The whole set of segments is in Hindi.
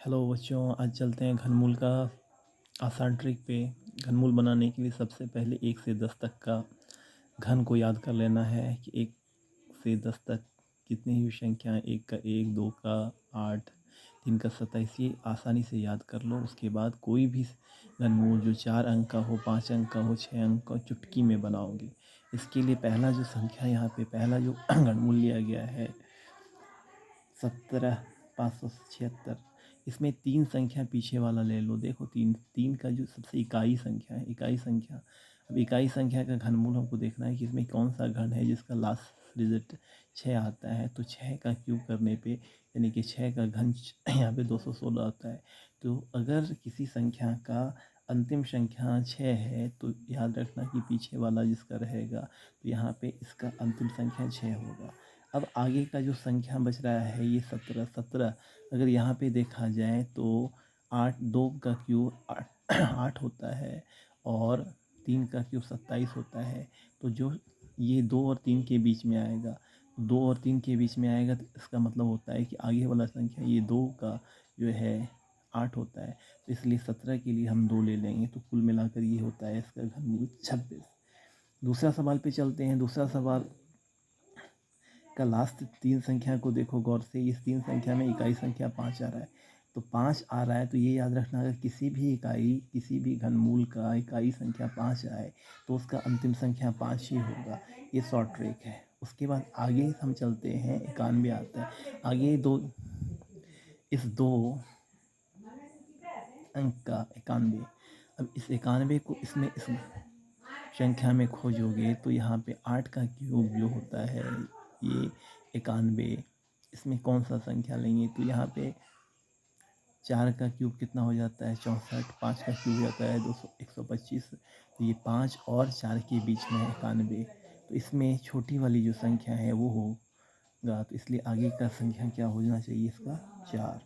हेलो बच्चों, आज चलते हैं घनमूल का आसान ट्रिक पे। घनमूल बनाने के लिए सबसे पहले 1 से 10 तक का घन को याद कर लेना है कि 1 से 10 तक कितनी भी संख्या, 1 का 1, 2 का 8, 3 का 27, ये आसानी से याद कर लो। उसके बाद कोई भी घनमूल जो 4 अंक का हो, 5 अंक का हो, 6 अंक का, चुटकी में बनाओगे। इसके लिए पहला जो संख्या यहाँ पे पहला जो घनमूल लिया गया है 17,576। इसमें 3 संख्या पीछे वाला ले लो। देखो 3 का जो सबसे इकाई संख्या है, इकाई संख्या। अब इकाई संख्या का घनमूल हमको देखना है कि इसमें कौन सा घन है जिसका लास्ट डिजिट 6 आता है। तो 6 का क्यूब करने पे यानी कि 6 का घन यहाँ पे 216 आता है। तो अगर किसी संख्या का अंतिम संख्या 6 है तो याद रखना कि पीछे वाला जिसका रहेगा तो यहाँ पे इसका अंतिम संख्या 6 होगा। अब आगे का जो संख्या बच रहा है ये 17 अगर यहाँ पे देखा जाए तो 8, 2 का क्यूब 8 होता है और 3 का क्यूब 27 होता है। तो जो ये 2 और 3 के बीच में आएगा, 2 और 3 के बीच में आएगा तो इसका मतलब होता है कि आगे वाला संख्या ये 2 का जो है 8 होता है। तो इसलिए 17 के लिए हम 2 ले लेंगे। तो कुल मिलाकर ये होता है इसका घनमूल 26। दूसरा सवाल पे चलते हैं। दूसरा सवाल का लास्ट 3 संख्या को देखो गौर से। इस 3 संख्या में इकाई संख्या 5 आ रहा है। तो 5 आ रहा है तो ये याद रखना, अगर किसी भी घनमूल का इकाई संख्या 5 आए तो उसका अंतिम संख्या 5 ही होगा। ये शॉर्ट ट्रिक है। उसके बाद आगे हम चलते हैं, 91 आता है। आगे इस 2 अंक का 91। अब इस 91 को इस संख्या में खोजोगे तो यहाँ पे 8 का क्यूब जो होता है ये 91। इसमें कौन सा संख्या लेंगे तो यहाँ पे 4 का क्यूब कितना हो जाता है 64, 5 का क्यूब हो जाता है 125। तो ये 5 और 4 के बीच में है 91। तो इसमें छोटी वाली जो संख्या है वो होगा, तो इसलिए आगे का संख्या क्या होना चाहिए इसका 4।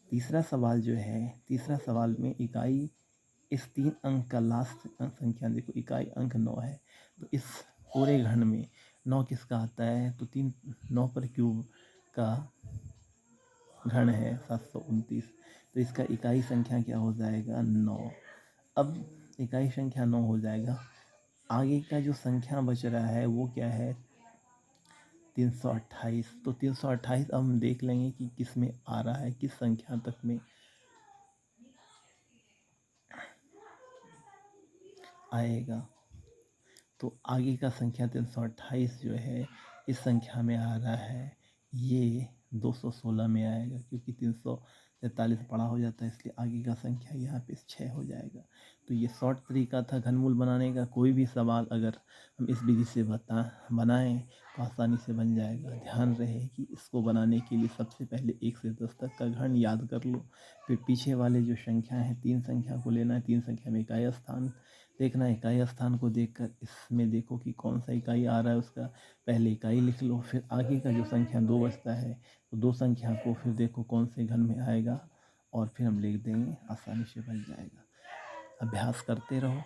तीसरा सवाल जो है, तीसरा सवाल में इकाई इस 3 अंक का लास्ट संख्या देखो, इकाई अंक 9 है। तो इस पूरे घन में 9 किसका आता है तो 9 पर क्यूब का घन है 729। तो इसका इकाई संख्या क्या हो जाएगा 9। अब इकाई संख्या 9 हो जाएगा। आगे का जो संख्या बच रहा है वो क्या है 328। तो 328 अब हम देख लेंगे कि किस में आ रहा है, किस संख्या तक में आएगा। तो आगे का संख्या 328 जो है इस संख्या में आ रहा है, ये 216 में आएगा क्योंकि 343 बड़ा हो जाता है, इसलिए आगे का संख्या यहाँ पे 6 हो जाएगा। तो ये शॉर्ट तरीका था घनमूल बनाने का। कोई भी सवाल अगर हम इस विधि से बनाएं तो आसानी से बन जाएगा। ध्यान रहे कि इसको बनाने के लिए सबसे पहले 1 से 10 तक का घन याद कर लो। फिर पीछे वाले जो संख्या है 3 संख्या को लेना है। 3 संख्या में इकाई स्थान देखना है। इकाई स्थान को देखकर इसमें देखो कि कौन सा इकाई आ रहा है, उसका पहले इकाई लिख लो। फिर आगे का जो संख्या 2 बचता है तो 2 संख्या को फिर देखो कौन से घन में आएगा और फिर हम लिख देंगे, आसानी से बन जाएगा। अभ्यास करते रहो।